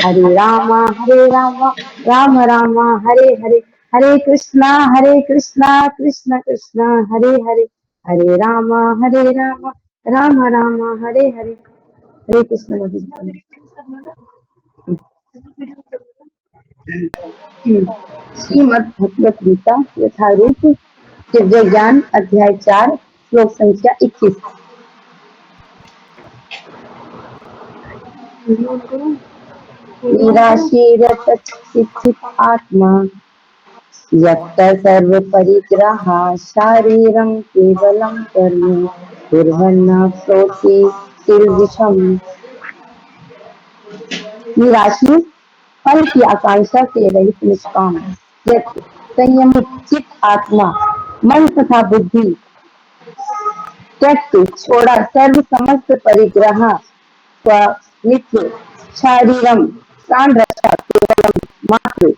हरे रामा राम राम हरे हरे, हरे कृष्णा कृष्ण कृष्ण हरे हरे, हरे राम राम हरे हरे। हरे कृष्ण मोदी जी। श्रीमद् भगवत गीता यथारूप दिव्य ज्ञान अध्याय 4 श्लोक संख्या 21। निराशीरचित आत्मा यत्त सर्व परिग्रहा शारीरं केवलं कर्म कुर्वन्नाप्नोति किल्बिषम्। निराशी फल की आकांक्षा से रहित निष्काम संयमित चित्त आत्मा मन तथा बुद्धि त्यक्त छोड़ा सर्व समस्त परिग्रह स्व नित्य शारीरम प्राण रक्षा केवलम मात्र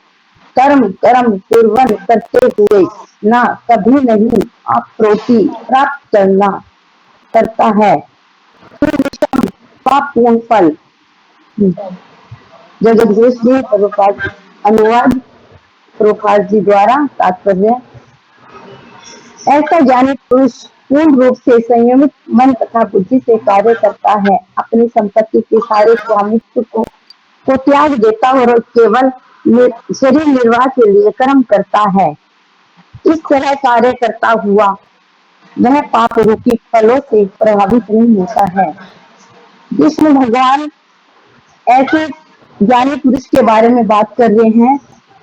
कर्म कर्म पूर्वन करते हुए ना कभी नहीं अप्रोति प्राप्त करना करता है पाप पूर्ण फल। जगदीश जी प्रभुपाद अनुवाद प्रभुपाद जी द्वारा तात्पर्य। ऐसा ज्ञानी पुरुष पूर्ण रूप से संयमित मन तथा बुद्धि से कार्य करता है, अपनी संपत्ति के सारे स्वामित्व को त्याग देता और केवल शरीर निर्वाह के लिए कर्म करता है। इस तरह कार्य करता हुआ वह पाप रूपी फलों से प्रभावित नहीं होता है। विष्णु भगवान ऐसे ज्ञानी पुरुष के बारे में बात कर रहे हैं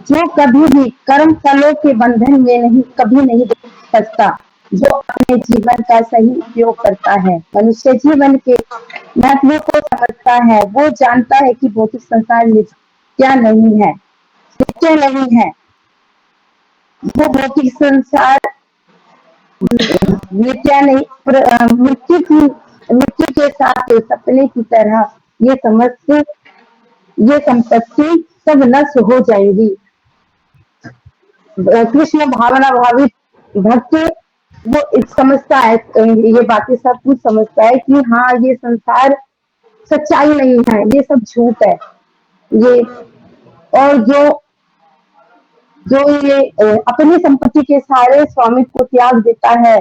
जो कभी भी कर्म फलों के बंधन में कभी नहीं फंसता, जो अपने जीवन का सही उपयोग करता है, मनुष्य जीवन के महत्व को समझता है। वो जानता है कि भौतिक संसार नित्य नहीं है। वो भौतिक संसार नित्य नहीं, मृत्यु के साथ सपने की तरह ये संपत्ति सब नष्ट हो जाएगी। कृष्ण भावना भावित भक्त वो समझता है, ये बातें सब कुछ समझता है कि हाँ ये संसार सच्चाई नहीं है, ये सब झूठ है। ये और जो ये अपनी संपत्ति के सारे स्वामित्व को त्याग देता है,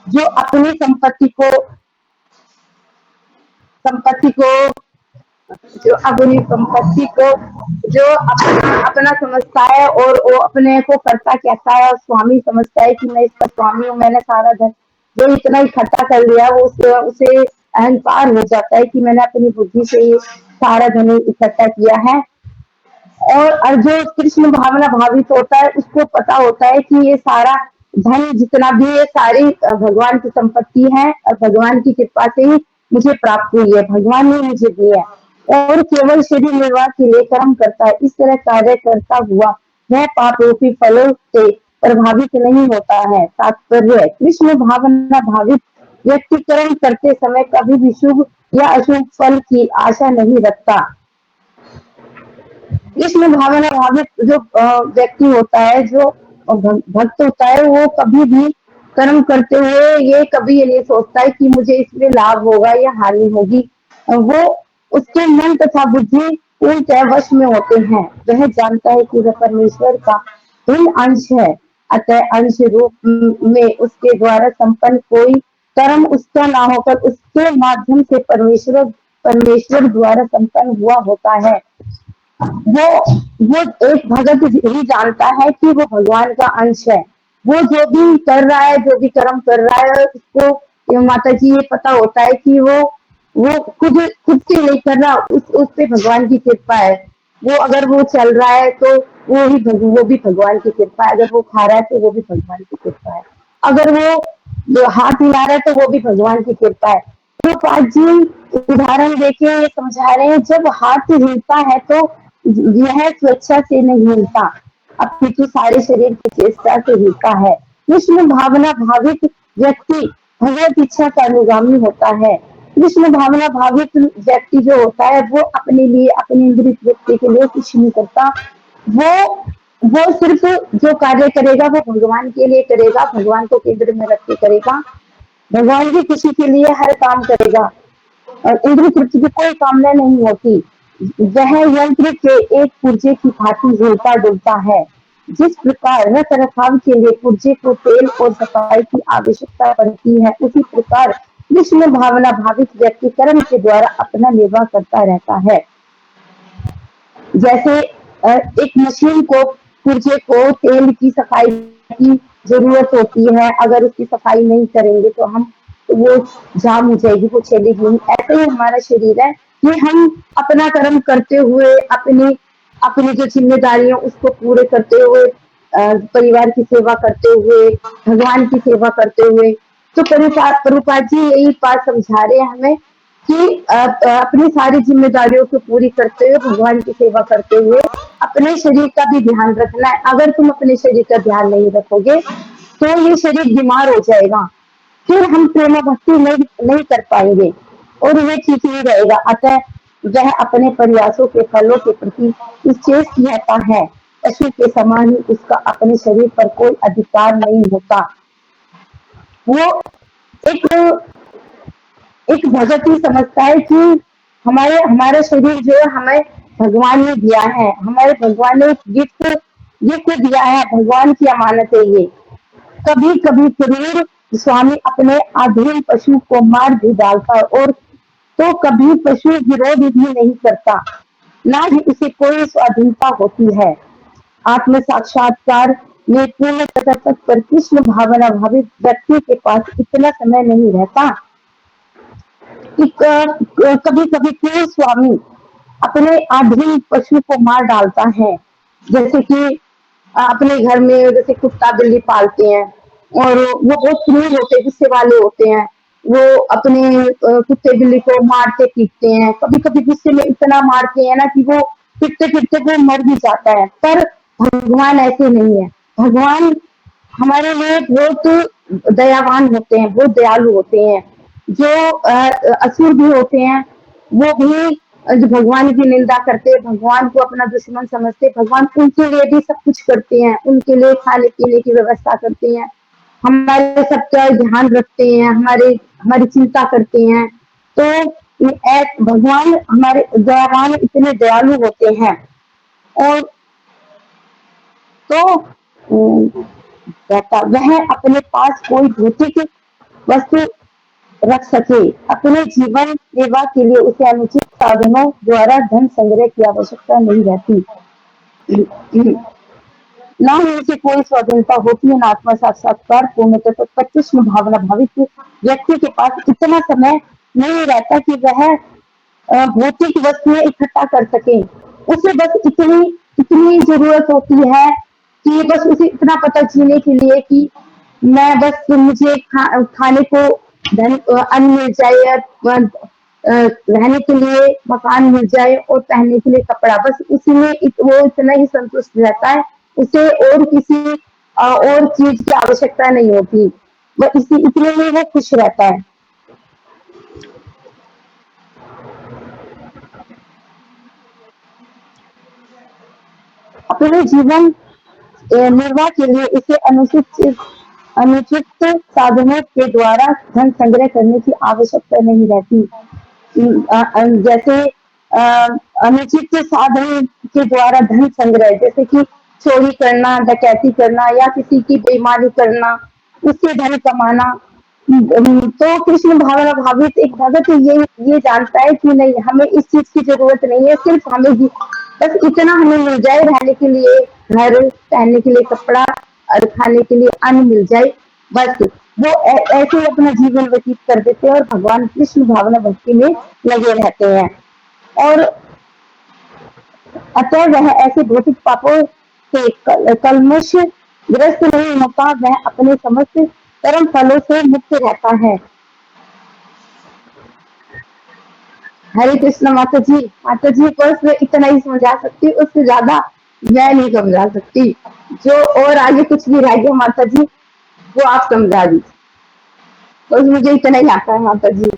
जो अपनी संपत्ति को जो अपना समझता है और वो अपने को करता कहता है और स्वामी समझता है कि मैं इसका स्वामी हूँ, मैंने सारा धन जो इतना इकट्ठा कर लिया वो उसे अहंकार हो जाता है कि मैंने अपनी बुद्धि से सारा धन इकट्ठा किया है। और जो कृष्ण भावना भावित होता है उसको पता होता है कि ये सारा धन जितना भी ये सारी भगवान की संपत्ति है और भगवान की कृपा से ही मुझे प्राप्त हुई है, भगवान ने मुझे दिया है और केवल शरीर निर्वाह के लिए कर्म करता है। इस तरह कार्य करता हुआ वह पाप रूपी फलों से प्रभावित नहीं होता है। तात्पर्य कृष्ण भावना भावित व्यक्ति कर्म करते समय कभी भी शुभ या अशुभ फल की आशा नहीं रखता। कृष्ण भावना भावित जो व्यक्ति होता है, जो भक्त होता है, वो कभी भी कर्म करते हुए ये कभी ये नहीं सोचता है कि मुझे इसमें लाभ होगा या हानि होगी। वो उसके मन तथा बुद्धि पूर्णतः वश में होते हैं। वह जानता है कि वह परमेश्वर का भिन्न अंश है, अतः अंश रूप में उसके द्वारा संपन्न कोई कर्म उसका ना होकर उसके माध्यम से परमेश्वर द्वारा संपन्न हुआ होता है। वो एक भगत ही जानता है कि वो भगवान का अंश है। वो जो भी कर रहा है, जो भी कर्म कर रहा है, उसको माता जी ये पता होता है कि वो खुद से नहीं कर रहा, उस पे भगवान की कृपा है। वो अगर वो चल रहा है तो वो भी भगवान की कृपा है, अगर वो खा रहा है तो वो भी भगवान की कृपा है, अगर वो हाथ हिला रहा है तो वो भी भगवान की कृपा है। तो आज जी उदाहरण देके ये समझा रहे हैं, जब हाथ हिलता है तो यह स्वेच्छा से नहीं हिलता, अपितु सारे शरीर की चेष्टा से हिलता है। कृष्ण भावना भावित व्यक्ति भगवत इच्छा का अनुगामी होता है। कृष्ण भावना भावित व्यक्ति जो होता है वो अपने लिए, अपनी इंद्रिय तृप्ति के लिए कुछ नहीं करता। वो सिर्फ जो कार्य करेगा वो भगवान के लिए करेगा, भगवान को केंद्र में रख के करेगा, भगवान की खुशी के लिए हर काम करेगा और इंद्रिय तृप्ति की कोई कामना नहीं होती। वह यंत्र के एक पुर्जे की भांति हिलता डुलता है। जिस प्रकार रख रखाव के लिए पुर्जे को तेल और सफाई की आवश्यकता पड़ती है, उसी प्रकार कृष्ण भावना भावित व्यक्ति कर्म के द्वारा अपना निर्वाह करता रहता है। जैसे एक मशीन को पुर्जे को तेल की सफाई की जरूरत होती है, अगर उसकी सफाई नहीं करेंगे तो हम तो वो जाम हो जाएगी, वो चलेगी नहीं। ऐसे ही हमारा शरीर है कि हम अपना कर्म करते हुए अपनी अपनी जो जिम्मेदारियां उसको पूरे करते हुए परिवार की सेवा करते हुए भगवान की सेवा करते हुए, तो प्रभुपाद जी यही बात समझा रहे हैं हमें कि अपनी सारी जिम्मेदारियों को पूरी करते हुए भगवान की सेवा करते हुए अपने शरीर का भी ध्यान रखना है। अगर तुम अपने शरीर का ध्यान नहीं रखोगे तो ये शरीर बीमार हो जाएगा, फिर हम प्रेम भक्ति नहीं कर पाएंगे और ये ठीक नहीं रहेगा। अतः वह अपने प्रयासों के फलों के प्रति निश्चेष्ट रहता है। पशु के समान ही उसका अपने शरीर पर कोई अधिकार नहीं होता। वो एक एक भगत ही समझता है कि हमारा शरीर जो है हमें भगवान ने दिया है, हमारे भगवान ने गिफ्ट गिफ्ट दिया है, भगवान की अमानत है ये। कभी कभी क्रूर स्वामी अपने अधीन पशु को मार भी डालता और तो कभी पशु विरोध भी नहीं करता, ना ही उसे कोई स्वाधीनता होती है। आत्म साक्षात्कार में पूर्ण तत्पर कृष्ण भावना भावित व्यक्ति के पास इतना समय नहीं रहता कि कभी कभी कोई स्वामी अपने अधीन पशु को मार डालता है। जैसे कि अपने घर में जैसे कुत्ता बिल्ली पालते हैं और वो बहुत क्रूर होते हैं, गुस्से वाले होते हैं। वो अपने कुत्ते बिल्ली को मारते पीटते हैं, कभी कभी गुस्से में इतना मारते हैं ना कि वो पीटते पीटते वो मर भी जाता है। पर भगवान ऐसे नहीं है। भगवान हमारे लिए बहुत दयावान होते हैं, बहुत दयालु होते हैं। जो असुर भी होते हैं वो भी जो भगवान की निंदा करते हैं, भगवान को अपना दुश्मन समझते हैं, भगवान उनके लिए भी सब कुछ करते हैं, उनके लिए खाने पीने की व्यवस्था करते हैं, हमारे सबका ध्यान रखते हैं, हमारी चिंता करते हैं। तो भगवान हमारे दयावान इतने दयालु होते हैं। और तो रहता वह अपने पास कोई भौतिक वस्तु रख सके। अपने जीवन निर्वाह के लिए उसे अनुचित साधनों द्वारा धन संग्रह की आवश्यकता नहीं रहती। ना ही उसे कोई स्वाधीनता होती है, ना आत्मा साक्षात्कार पूर्णतः तो पच्चीस भावना भावित व्यक्ति के पास इतना समय नहीं रहता कि वह भौतिक वस्तुएं इकट्ठा कर सके। उसे बस इतनी इतनी जरूरत होती है कि बस उसे इतना पता जीने के लिए कि मैं बस मुझे खाने को अन्न मिल जाए, रहने के लिए मकान मिल जाए और पहनने के लिए कपड़ा, बस उसी में वो इतना ही संतुष्ट रहता है। उसे और किसी और चीज की आवश्यकता नहीं होती, वह इसी इतने में वो खुश रहता है। अपने जीवन निर्वाह के लिए उसे अनुचित साधनों के द्वारा धन संग्रह करने की आवश्यकता नहीं रहती। जैसे अनुचित साधन के द्वारा धन संग्रह, जैसे कि चोरी करना, डकैती करना या किसी की बेईमानी करना, उससे धन कमाना। तो कृष्ण भावना भावित एक भगत ये जानता है कि नहीं, हमें इस चीज की जरूरत नहीं है, सिर्फ हमें बस इतना हमें मिल जाए, रहने के लिए घर, पहनने के लिए कपड़ा और खाने के लिए अन्न मिल जाए, बस वो ऐसे ही अपना जीवन व्यतीत कर देते हैं और भगवान कृष्ण भावना भक्ति में लगे रहते हैं। और अतः वह ऐसे भौतिक पापों से कलमश ग्रस्त नहीं होता, वह अपने समस्त कर्म फलों से मुक्त रहता है। हरे कृष्ण माता जी। माता जी बस मैं इतना ही समझा सकती हूँ, उससे ज्यादा मैं नहीं समझा सकती। जो और आगे कुछ भी रह गया माता जी वो आप समझा दीजिए, बस मुझे इतना ही आता है माता जी।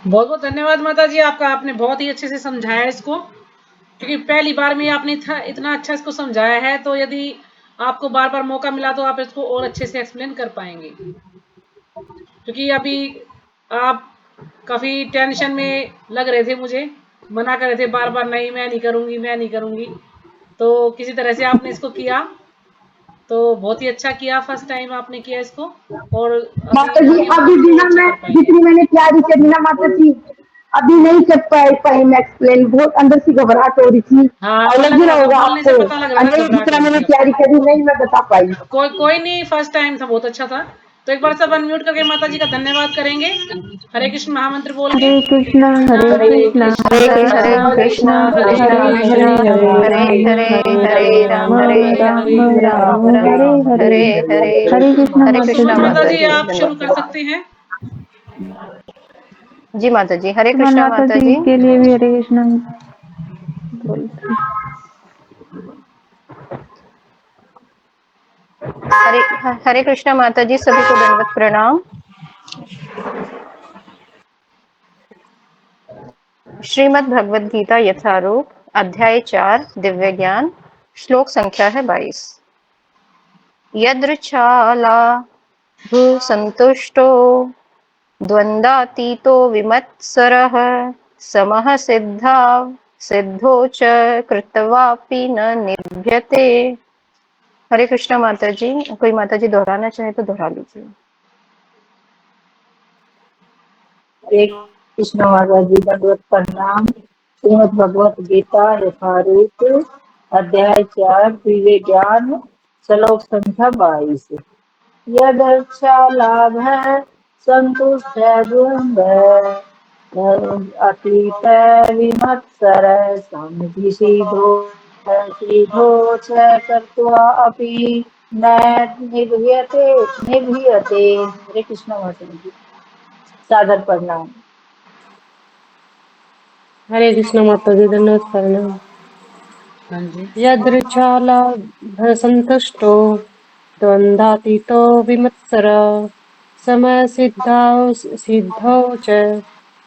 बहुत बहुत धन्यवाद माता जी आपका, आपने बहुत ही अच्छे से समझाया इसको, क्योंकि पहली बार में आपने इतना अच्छा इसको समझाया है, तो यदि आपको बार बार मौका मिला तो आप इसको और अच्छे से एक्सप्लेन कर पाएंगे। क्योंकि अभी आप काफी टेंशन में लग रहे थे मुझे, मना कर रहे थे बार बार, नहीं मैं नहीं करूंगी, मैं नहीं करूंगी। तो किसी तरह से आपने इसको किया, तो बहुत ही अच्छा किया, फर्स्ट टाइम आपने किया इसको, और अभी माता जी आगे अभी बढ़ोगे भी तो ना अच्छा मैं कर पाएंगे। जितनी मैंने तैयारी करी ना माता जी, अभी नहीं कर पाई मैं एक्सप्लेन, बहुत अंदर से घबराहट हो रही थी। हाँ, और वो लग लग भी रहा रहा था, होगा बोलने से आपको, पता लग रहा था नहीं घबराहट हो जितना रही मैंने थी तैयारी आपको। करी नहीं मैं बता पाई। कोई नहीं, फर्स्ट टाइम था, बहुत अच्छा था। तो एक बार सब अनम्यूट करके माता जी का धन्यवाद करेंगे, हरे कृष्ण महामंत्र बोल के। हरे कृष्णा हरे हरे कृष्णा कृष्णा हरे कृष्णा कृष्णा कृष्णा हरे हरे कृष्णा हरे हरे राम हरे हरे हरे राम राम राम हरे राम राम हरे हरे। हरे हरे। हरे कृष्णा हरे माता कृष्णा सुमन जी। माता माता जी, जी, आप शुरू कर धन्यवाद। सकते हैं। जी माता जी, हरे सुमन कृष्णा माता माता जी जी। के लिए भी हरे कृष्णा बोलते। हरे कृष्णा माता जी, सभी को दंडवत प्रणाम। श्रीमद् भगवद गीता यथारूप, अध्याय 4, दिव्य ज्ञान, श्लोक संख्या है 22। यदृच्छालाभु संतुष्टो द्वंद्वातीतो विमत्सरः समः सिद्धो च कृत्वापि न निभ्यते। हरे कृष्णा माता जी, कोई माता जी दोहराना चाहे तो दोहरा लीजिए। हरे कृष्ण माता जी दंडवत प्रणाम। श्रीमद भगवत गीता यथारूप अध्याय 4 दिव्य ज्ञान श्लोक संख्या 22। यदर्चा लाभ है संतुष्ट है द्वंद अतीत विमत्सर सीधो च कर्त्वा अपि न निभ्यते। हरे कृष्ण माता जी, सादर प्रणाम। हरे कृष्ण माता जी, दंडवत प्रणाम। हाँ जी। यदृच्छालाभसन्तुष्टो द्वन्द्वातीतो विमत्सर समसिद्धौ च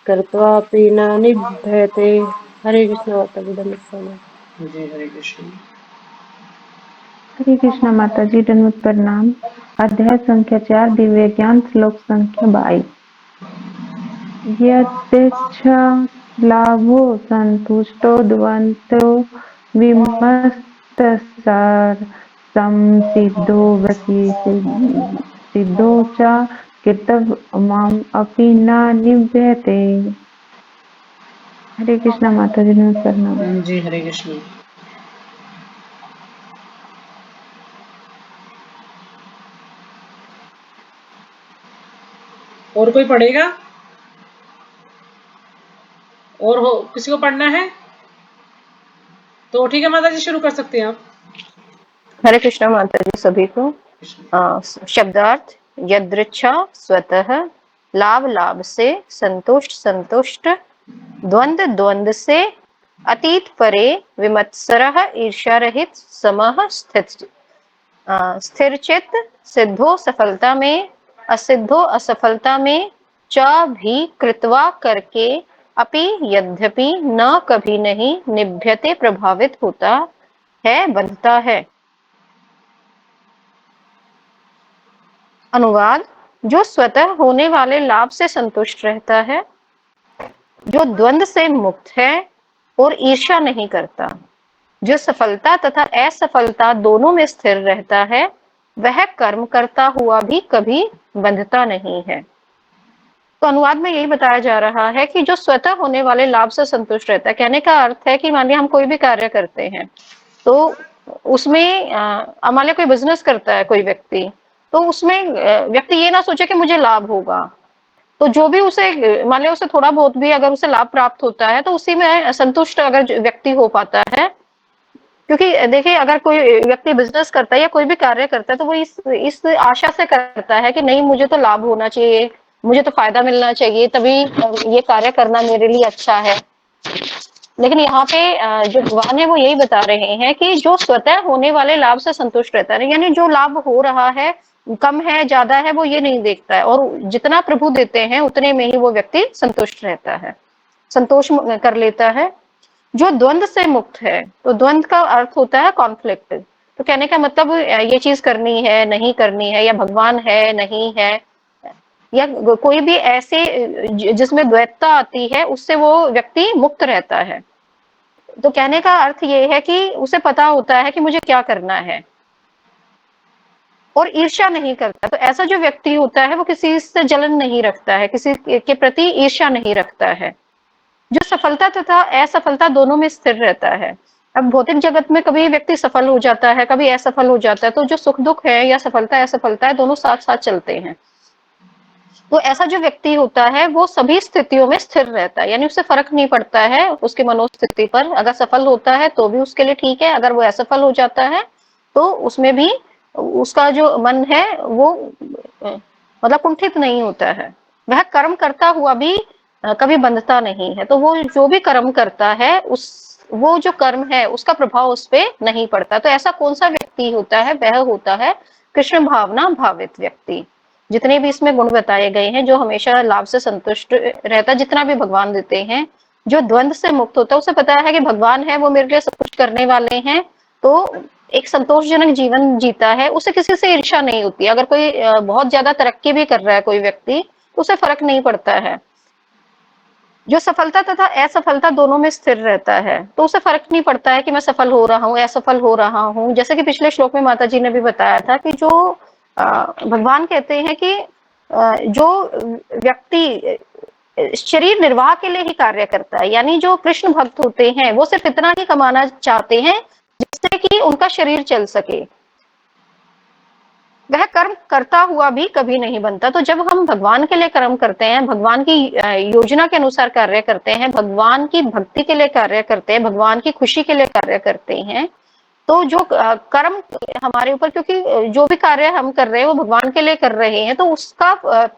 कृत्वापि न निबध्यते। हरे कृष्ण माता जी, दंडवत प्रणाम। जी हरे कृष्ण। हरे कृष्णा माता जी दंडवत प्रणाम। अध्याय संख्या 4 दिव्य ज्ञान श्लोक संख्या 22। यदृच्छा लाभो संतुष्टो द्वन्द्वो विमत्सर संसिद्धो वसी सिद्धो च कृतवाम अपि न निभ्यते। हरे कृष्णा माता जी दंडवत प्रणाम। जी हरे कृष्ण। और कोई पढ़ेगा? और हो किसी को पढ़ना है तो ठीक है माता जी, शुरू कर सकते हैं आप। हरे कृष्णा माता जी, सभी को शब्दार्थ। यदृच्छा स्वतः, लाभ लाभ से, संतुष्ट संतुष्ट, द्वंद द्वंद से, अतीत परे, विमत्सरः ईर्ष्या रहित, समः स्थित, स्थिर चित्त, सिद्धो सफलता में, असिद्धो असफलता में, च भी कृत्वा करके, अपि यद्यपि, न कभी नहीं, निभ्यते प्रभावित होता है, बंधता है। अनुवाद। जो स्वतः होने वाले लाभ से संतुष्ट रहता है, जो द्वंद से मुक्त है और ईर्ष्या नहीं करता, जो सफलता तथा असफलता दोनों में स्थिर रहता है, वह कर्म करता हुआ भी कभी बंधता नहीं है। तो अनुवाद में यही बताया जा रहा है कि जो स्वतः होने वाले लाभ से संतुष्ट रहता है, कहने का अर्थ है कि मान लिया हम कोई भी कार्य करते हैं तो उसमें मान लिया कोई बिजनेस करता है कोई व्यक्ति, तो उसमें व्यक्ति ये ना सोचे कि मुझे लाभ होगा, तो जो भी उसे मान लिया उसे थोड़ा बहुत भी अगर उसे लाभ प्राप्त होता है तो उसी में संतुष्ट अगर व्यक्ति हो पाता है। क्योंकि देखिए अगर कोई व्यक्ति बिजनेस करता है या कोई भी कार्य करता है तो वो इस आशा से करता है कि नहीं मुझे तो लाभ होना चाहिए, मुझे तो फायदा मिलना चाहिए, तभी ये कार्य करना मेरे लिए अच्छा है। लेकिन यहाँ पे जो भगवान है वो यही बता रहे हैं कि जो स्वतः होने वाले लाभ से संतुष्ट रहता है, यानी जो लाभ हो रहा है कम है ज्यादा है वो ये नहीं देखता है, और जितना प्रभु देते हैं उतने में ही वो व्यक्ति संतुष्ट रहता है, संतोष कर लेता है। जो द्वंद से मुक्त है, तो द्वंद का अर्थ होता है कॉन्फ्लिक्ट, तो कहने का मतलब ये चीज करनी है नहीं करनी है, या भगवान है नहीं है, या कोई भी ऐसे जिसमें द्वैतता आती है, उससे वो व्यक्ति मुक्त रहता है। तो कहने का अर्थ ये है कि उसे पता होता है कि मुझे क्या करना है, और ईर्ष्या नहीं करता। तो ऐसा जो व्यक्ति होता है वो किसी से जलन नहीं रखता है, किसी के प्रति ईर्ष्या नहीं रखता है, जो सफलता तथा असफलता दोनों में स्थिर रहता है। अब भौतिक जगत में कभी व्यक्ति सफल हो जाता है, कभी असफल हो जाता है, तो जो सुख दुख है या सफलता असफलता है, दोनों साथ साथ चलते हैं। तो ऐसा जो व्यक्ति होता है वो सभी स्थितियों में स्थिर रहता है, यानी उससे फर्क नहीं पड़ता है उसकी मनोस्थिति पर। अगर सफल होता है तो भी उसके लिए ठीक है, अगर वो असफल हो जाता है तो उसमें भी उसका जो मन है वो मतलब कुंठित नहीं होता है। वह कर्म करता हुआ भी कभी बंधता नहीं है। तो वो जो भी कर्म करता है वो जो कर्म है उसका प्रभाव उस पे नहीं पड़ता। तो ऐसा कौन सा व्यक्ति होता है? वह होता है कृष्ण भावना भावित व्यक्ति। जितने भी इसमें गुण बताए गए हैं, जो हमेशा लाभ से संतुष्ट रहता है, जितना भी भगवान देते हैं, जो द्वंद्व से मुक्त होता है, उसे पता है कि भगवान है वो मेरे लिए सब कुछ करने वाले हैं, तो एक संतोषजनक जीवन जीता है, उसे किसी से ईर्ष्या नहीं होती। अगर कोई बहुत ज्यादा तरक्की भी कर रहा है कोई व्यक्ति, तो उसे फर्क नहीं पड़ता है। जो सफलता तथा असफलता दोनों में स्थिर रहता है, तो उसे फर्क नहीं पड़ता है कि मैं सफल हो रहा हूँ, असफल हो रहा हूँ। जैसे कि पिछले श्लोक में माता जी ने भी बताया था कि जो भगवान कहते हैं कि जो व्यक्ति शरीर निर्वाह के लिए ही कार्य करता है, यानी जो कृष्ण भक्त होते हैं वो सिर्फ इतना ही कमाना चाहते हैं जिससे कि उनका शरीर चल सके, वह कर्म करता हुआ भी कभी नहीं बनता। तो जब हम भगवान के लिए कर्म करते हैं, भगवान की योजना के अनुसार कार्य करते हैं, भगवान की भक्ति के लिए कार्य करते हैं, भगवान की खुशी के लिए कार्य करते हैं, तो जो कर्म हमारे ऊपर, क्योंकि जो भी कार्य हम कर रहे हैं वो भगवान के लिए कर रहे हैं, तो उसका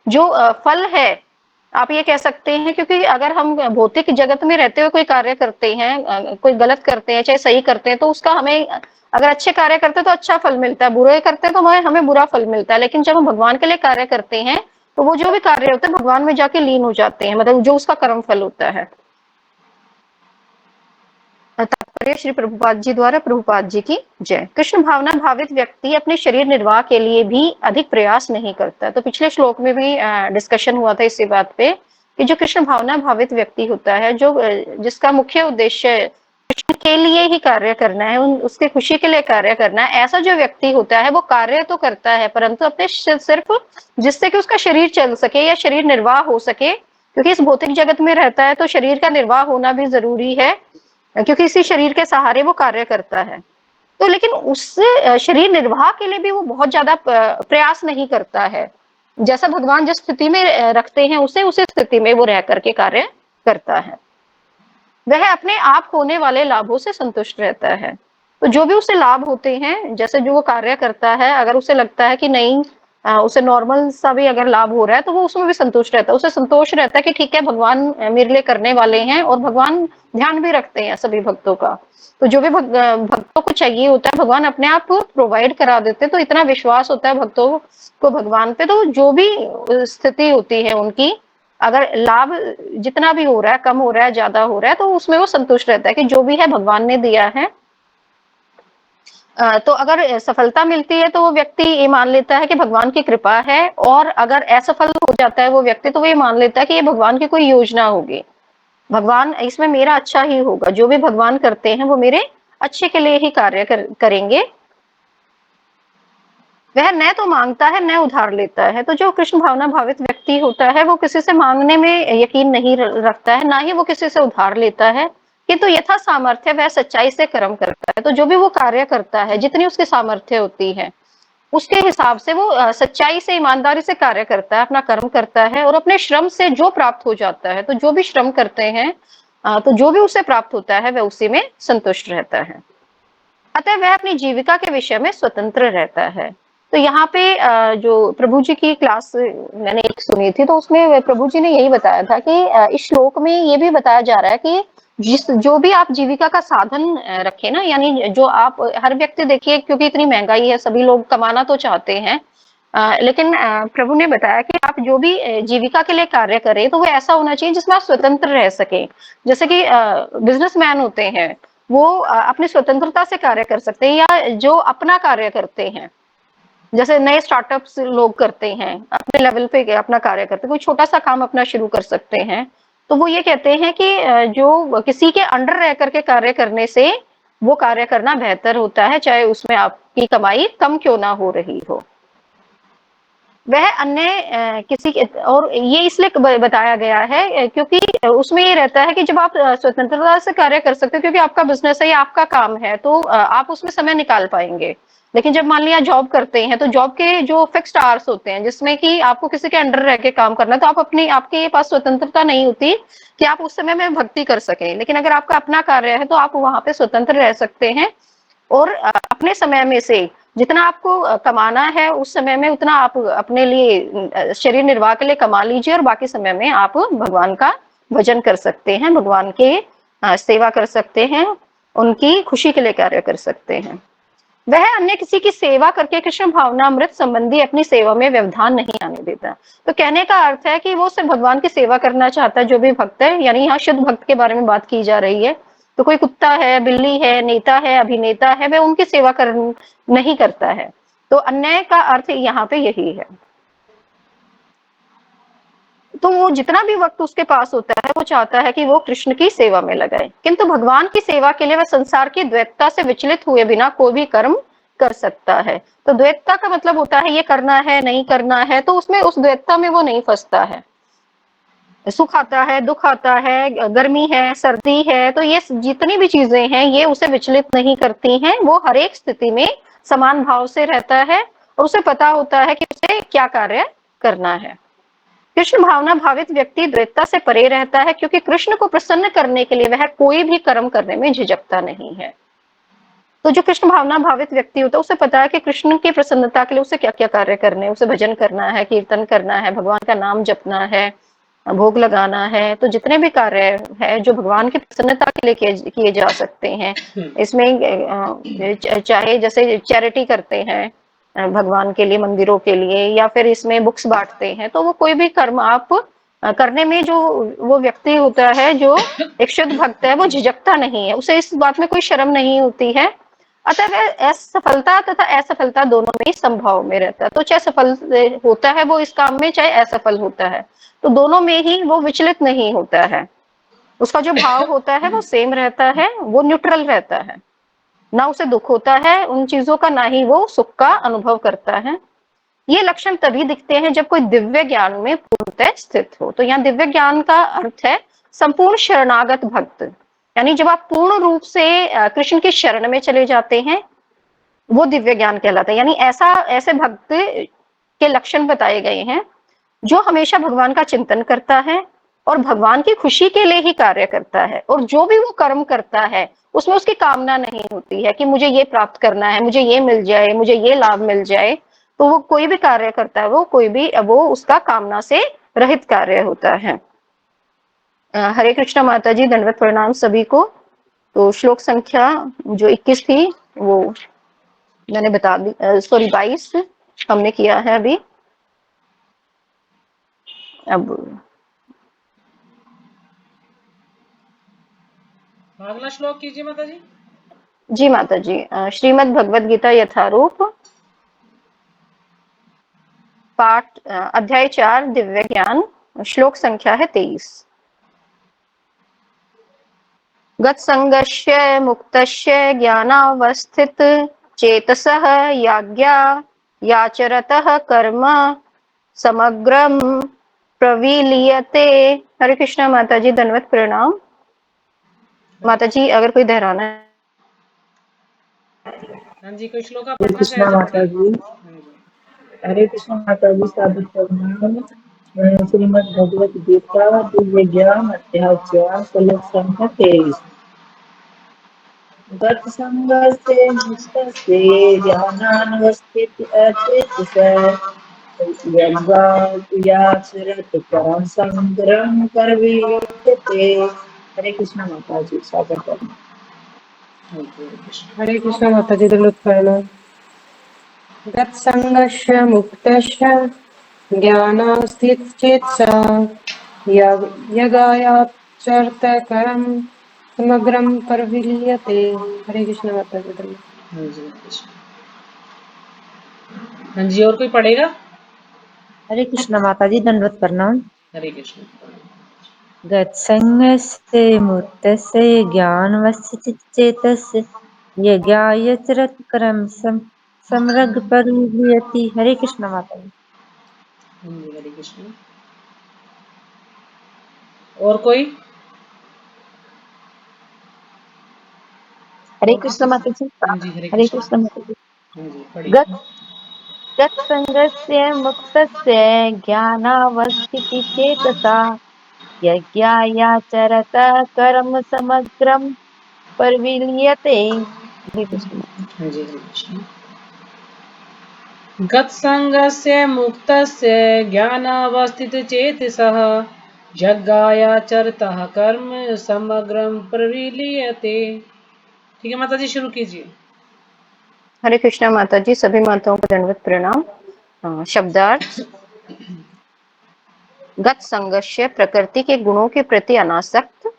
जो फल है, आप ये कह सकते हैं, क्योंकि अगर हम भौतिक जगत में रहते हुए कोई कार्य करते हैं, कोई गलत करते हैं चाहे सही करते हैं, तो उसका हमें, अगर अच्छे कार्य करते हैं तो अच्छा फल मिलता है, बुरे करते हैं तो हमें बुरा फल मिलता है। लेकिन जब हम भगवान के लिए कार्य करते हैं तो वो जो भी कार्य होते हैं भगवान में जाके लीन हो जाते हैं, मतलब जो उसका कर्म फल होता है। तात्पर्य श्री प्रभुपाद जी द्वारा। प्रभुपाद जी की जय। कृष्ण भावना भावित व्यक्ति अपने शरीर निर्वाह के लिए भी अधिक प्रयास नहीं करता। तो पिछले श्लोक में भी डिस्कशन हुआ था इसी बात पे कि जो कृष्ण भावना भावित व्यक्ति होता है, जो जिसका मुख्य उद्देश्य कृष्ण के लिए ही कार्य करना है, उसकी खुशी के लिए कार्य करना है, ऐसा जो व्यक्ति होता है वो कार्य तो करता है परंतु अपने सिर्फ जिससे कि उसका शरीर चल सके या शरीर निर्वाह हो सके, क्योंकि इस भौतिक जगत में रहता है तो शरीर का निर्वाह होना भी जरूरी है, क्योंकि इसी शरीर के सहारे वो कार्य करता है। तो लेकिन उस शरीर निर्वाह के लिए भी वो बहुत ज्यादा प्रयास नहीं करता है। जैसा भगवान जिस स्थिति में रखते हैं उसे उसी स्थिति में वो रह करके कार्य करता है। वह अपने आप होने वाले लाभों से संतुष्ट रहता है। तो जो भी उसे लाभ होते हैं, जैसे जो वो कार्य करता है, अगर उसे लगता है कि नहीं उसे नॉर्मल सा भी अगर लाभ हो रहा है तो वो उसमें भी संतुष्ट रहता है। उसे संतोष रहता है कि ठीक है भगवान मेरे लिए करने वाले हैं, और भगवान ध्यान भी रखते हैं सभी भक्तों का। तो जो भी भक्तों को चाहिए होता है भगवान अपने आप प्रोवाइड करा देते हैं। तो इतना विश्वास होता है भक्तों को भगवान पे, तो जो भी स्थिति होती है उनकी, अगर लाभ जितना भी हो रहा है, कम हो रहा है, ज्यादा हो रहा है, तो उसमें वो संतुष्ट रहता है कि जो भी है भगवान ने दिया है। तो अगर सफलता मिलती है तो वो व्यक्ति ये मान लेता है कि भगवान की कृपा है, और अगर असफल हो जाता है वो व्यक्ति तो वो ये मान लेता है कि ये भगवान की कोई योजना होगी, भगवान इसमें मेरा अच्छा ही होगा, जो भी भगवान करते हैं वो मेरे अच्छे के लिए ही कार्य करेंगे। वह न तो मांगता है न उधार लेता है। तो जो कृष्ण भावना भावित व्यक्ति होता है वो किसी से मांगने में यकीन नहीं रखता है, ना ही वो किसी से उधार लेता है, किंतु यथा सामर्थ्य वह सच्चाई से कर्म करता है। तो जो भी वो कार्य करता है, जितनी उसकी सामर्थ्य होती है उसके हिसाब से वो सच्चाई से, ईमानदारी से कार्य करता है, अपना कर्म करता है, और अपने श्रम से जो प्राप्त हो जाता है, तो जो भी श्रम करते हैं तो जो भी उसे प्राप्त होता है वह उसी में संतुष्ट रहता है। अतः वह अपनी जीविका के विषय में स्वतंत्र रहता है। तो यहाँ पे जो प्रभु जी की क्लास मैंने एक सुनी थी, तो उसमें प्रभु जी ने यही बताया था कि इस श्लोक में ये भी बताया जा रहा है कि जो भी आप जीविका का साधन रखे ना, यानी जो आप, हर व्यक्ति देखिए क्योंकि इतनी महंगाई है, सभी लोग कमाना तो चाहते हैं, लेकिन प्रभु ने बताया कि आप जो भी जीविका के लिए कार्य करें तो वो ऐसा होना चाहिए जिसमें आप स्वतंत्र रह सके। जैसे कि बिजनेसमैन होते हैं वो अपनी स्वतंत्रता से कार्य कर सकते हैं, या जो अपना कार्य करते हैं जैसे नए स्टार्टअप्स लोग करते हैं, अपने लेवल पे अपना कार्य करते हैं, कोई छोटा सा काम अपना शुरू कर सकते हैं, तो वो ये कहते हैं कि जो किसी के अंडर रह करके कार्य करने से वो कार्य करना बेहतर होता है, चाहे उसमें आपकी कमाई कम क्यों ना हो रही हो। वह अन्य किसी के, और ये इसलिए बताया गया है क्योंकि उसमें ये रहता है कि जब आप स्वतंत्रता से कार्य कर सकते हो, क्योंकि आपका बिजनेस है या आपका काम है, तो आप उसमें समय निकाल पाएंगे। लेकिन जब मान लिया जॉब करते हैं, तो जॉब के जो फिक्स्ड आवर्स होते हैं जिसमें कि आपको किसी के अंडर रह के काम करना है, तो आप अपनी आपके पास स्वतंत्रता नहीं होती कि आप उस समय में भक्ति कर सकें। लेकिन अगर आपका अपना कार्य है तो आप वहां पे स्वतंत्र रह सकते हैं और अपने समय में से जितना आपको कमाना है उस समय में उतना आप अपने लिए शरीर निर्वाह के लिए कमा लीजिए, और बाकी समय में आप भगवान का भजन कर सकते हैं, भगवान के सेवा कर सकते हैं, उनकी खुशी के लिए कार्य कर सकते हैं। वह अन्य किसी की सेवा करके कृष्ण भावनामृत संबंधी अपनी सेवा में व्यवधान नहीं आने देता। तो कहने का अर्थ है कि वो सिर्फ भगवान की सेवा करना चाहता है, जो भी भक्त है, यानी यहाँ शुद्ध भक्त के बारे में बात की जा रही है। तो कोई कुत्ता है, बिल्ली है, नेता है, अभिनेता है, वह उनकी सेवा नहीं करता है। तो अन्याय का अर्थ यहाँ पे यही है। तो वो जितना भी वक्त उसके पास होता है वो चाहता है कि वो कृष्ण की सेवा में लगाए, किंतु भगवान की सेवा के लिए वह संसार की द्वैतता से विचलित हुए बिना कोई भी कर्म कर सकता है। तो द्वैतता का मतलब होता है ये करना है, नहीं करना है, तो उसमें उस द्वैतता में वो नहीं फंसता है। सुख आता है, दुख आता है, गर्मी है, सर्दी है, तो ये जितनी भी चीजें हैं ये उसे विचलित नहीं करती हैं। वो हर एक स्थिति में समान भाव से रहता है और उसे पता होता है कि उसे क्या कार्य करना है। कृष्ण भावना भावित व्यक्ति द्वैतता से परे रहता है, क्योंकि कृष्ण को प्रसन्न करने के लिए वह कोई भी कर्म करने में झिझकता नहीं है। तो जो कृष्ण भावना भावित व्यक्ति होता है उसे पता है कि कृष्ण की प्रसन्नता के लिए उसे क्या क्या कार्य करने हैं। उसे भजन करना है, कीर्तन करना है, भगवान का नाम जपना है, भोग लगाना है। तो जितने भी कार्य है जो भगवान की प्रसन्नता के लिए किए जा सकते हैं, इसमें चाहे जैसे चैरिटी करते हैं भगवान के लिए, मंदिरों के लिए, या फिर इसमें बुक्स बांटते हैं, तो वो कोई भी कर्म आप करने में जो वो व्यक्ति होता है जो एक शुद्ध भक्त है वो झिझकता नहीं है, उसे इस बात में कोई शर्म नहीं होती है। अतः वह सफलता तथा असफलता दोनों में संभव में रहता है। तो चाहे सफल होता है वो इस काम में, चाहे असफल होता है, तो दोनों में ही वो विचलित नहीं होता है। उसका जो भाव होता है वो सेम रहता है, वो न्यूट्रल रहता है, ना उसे दुख होता है उन चीजों का, ना ही वो सुख का अनुभव करता है। ये लक्षण तभी दिखते हैं जब कोई दिव्य ज्ञान में पूर्णतः स्थित हो। तो यहाँ दिव्य ज्ञान का अर्थ है संपूर्ण शरणागत भक्त, यानी जब आप पूर्ण रूप से कृष्ण की शरण में चले जाते हैं वो दिव्य ज्ञान कहलाता है। यानी ऐसे भक्त के लक्षण बताए गए हैं जो हमेशा भगवान का चिंतन करता है और भगवान की खुशी के लिए ही कार्य करता है, और जो भी वो कर्म करता है उसमें उसकी कामना नहीं होती है कि मुझे ये प्राप्त करना है, मुझे ये मिल जाए, मुझे ये लाभ मिल जाए। तो वो कोई भी कार्य करता है वो उसका कामना से रहित कार्य होता है। हरे कृष्णा माता जी, दंडवत प्रणाम सभी को। तो श्लोक संख्या जो 21 थी वो मैंने बता दी, सॉरी 22 हमने किया है अभी। अब अगला श्लोक कीजिए माता जी। जी माता जी, श्रीमद् भगवद गीता यथारूप पाठ अध्याय 4 दिव्य ज्ञान, श्लोक संख्या है 23। गत्संगस्य मुक्तस्य ज्ञानावस्थित चेतसः याज्ञा याचरतः कर्म समग्रम प्रविलीयते। हरे कृष्णा माता जी, दंडवत प्रणाम। माता जी अगर कोई दोहराना है। हाँ जी, कोई श्लोक आप हरे पढ़ना चाहे कृष्णा तो माता जी। पढ़िए। हाँ जी। हरे कृष्णा माता जी, सादर प्रणाम। श्रीमद् भगवत गीता दिव्य ज्ञान अध्याय 4 श्लोक संख्या 23। गत संगस्य मुक्तस्य ज्ञानानवस्थित चेतसः यज्ञाचरत कर्म संग्रम करवीयते। हरे कृष्णा माता जी, सादर प्रणाम। हरे कृष्णा माता जी, दंडवत प्रणाम। गत्संगस्य मुक्तस्य ज्ञानास्थितचेतसा यज्ञाचरत कर्म समग्रम परविलीयते। हरे कृष्णा माता जी, दंडवत। हाँ जी। हाँ जी, और कोई पढ़ेगा? हरे कृष्ण माता जी, दंडवत प्रणाम। हरे कृष्ण। गत्संगस्य मुक्तस्य ज्ञानवस्य चेतस्य यज्ञाय चरत कर्म समरग परिव्रियति। हरे कृष्ण माता जी। हाँ जी, हरे कृष्ण। और कोई? हरे और कृष्ण किसी से? माता जी। हाँ जी, हरे हरे कृष्ण। कृष्ण माता जी। हाँ जी, पढ़िए। गत गत्संगस्य मुक्तस्य ज्ञानावस्थिति चेतसा यज्ञायाचरत कर्म समग्रम परिवील्यते। हरे कृष्ण माता हाँ जी, हरे कृष्ण। गत्संगस्य मुक्तस्य ज्ञानावस्थितचेतसः यज्ञायाचरतः कर्म समग्रं प्रविलीयते। ठीक है माता जी, शुरू कीजिए। हरे कृष्णा माता जी, सभी माताओं को दंडवत प्रणाम। शब्दार्थ। गत संगस्य प्रकृति के गुणों के प्रति अनासक्त,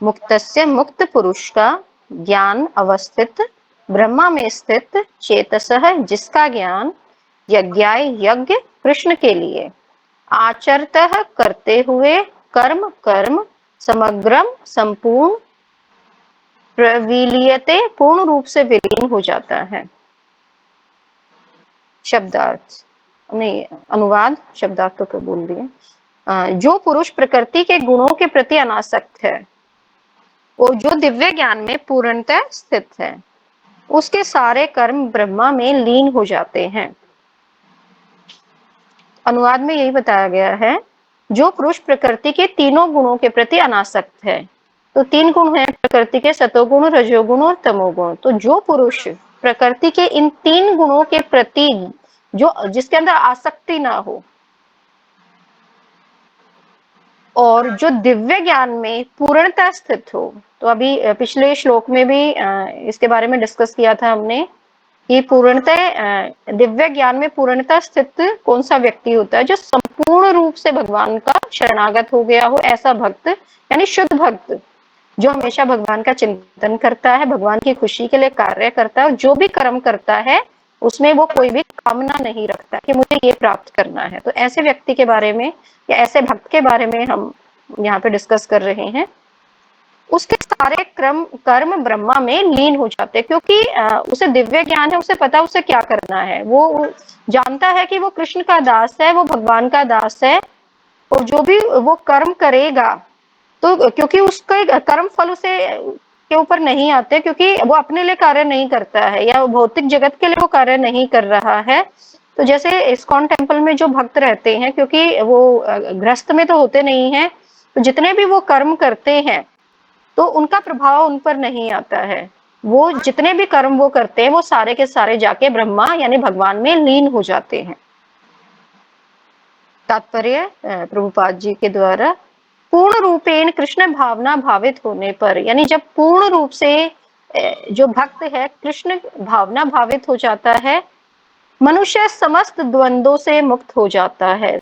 मुक्तस्य मुक्त पुरुष का, ज्ञान अवस्थित ब्रह्मा में स्थित, चेतसः जिसका ज्ञान, यज्ञाय यज्ञ कृष्ण के लिए, आचरतः करते हुए, कर्म कर्म, समग्रम संपूर्ण, प्रविलीयते पूर्ण रूप से विलीन हो जाता है। शब्दार्थ नहीं, अनुवाद। शब्दार्थ तो बोल दिए। जो पुरुष प्रकृति के गुणों के प्रति अनासक्त है और जो दिव्य ज्ञान में पूर्णतः स्थित है, उसके सारे कर्म ब्रह्मा में लीन हो जाते हैं। अनुवाद में यही बताया गया है, जो पुरुष प्रकृति के तीनों गुणों के प्रति अनासक्त है। तो तीन गुण हैं प्रकृति के, सतोगुण, रजोगुण और तमोगुण। तो जो पुरुष प्रकृति के इन तीन गुणों के प्रति जो जिसके अंदर आसक्ति ना हो और जो दिव्य ज्ञान में पूर्णता स्थित हो। तो अभी पिछले श्लोक में भी इसके बारे में डिस्कस किया था हमने कि पूर्णतः दिव्य ज्ञान में पूर्णता स्थित कौन सा व्यक्ति होता है, जो संपूर्ण रूप से भगवान का शरणागत हो गया हो, ऐसा भक्त यानी शुद्ध भक्त, जो हमेशा भगवान का चिंतन करता है, भगवान की खुशी के लिए कार्य करता है, जो भी कर्म करता है उसमें वो कोई भी कामना नहीं रखता कि मुझे ये प्राप्त करना है। तो ऐसे व्यक्ति के बारे में या ऐसे भक्त के बारे में हम यहाँ पे डिस्कस कर रहे हैं। उसके सारे कर्म ब्रह्मा में लीन हो जाते हैं, क्योंकि उसे दिव्य ज्ञान है, उसे पता उसे क्या करना है। वो जानता है कि वो कृष्ण का दास है, वो भगवान का दास है, और जो भी वो कर्म करेगा, तो क्योंकि उसके कर्म फल उसे के ऊपर नहीं आते, क्योंकि वो अपने लिए कार्य नहीं करता है या भौतिक जगत के लिए वो कार्य नहीं कर रहा है। तो जैसे इस्कॉन टेम्पल में जो भक्त रहते हैं, क्योंकि वो गृहस्थ में तो होते नहीं है, तो जितने भी वो कर्म करते हैं तो उनका प्रभाव उन पर नहीं आता है। वो जितने भी कर्म वो करते हैं वो सारे के सारे जाके ब्रह्मा यानी भगवान में लीन हो जाते हैं। तात्पर्य प्रभुपाद जी के द्वारा, पूर्ण रूपेण कृष्ण भावना भावित होने पर, यानी जब पूर्ण रूप से जो भक्त है कृष्ण भावना भावित हो जाता है, मनुष्य समस्त द्वंद्वों से मुक्त हो जाता है।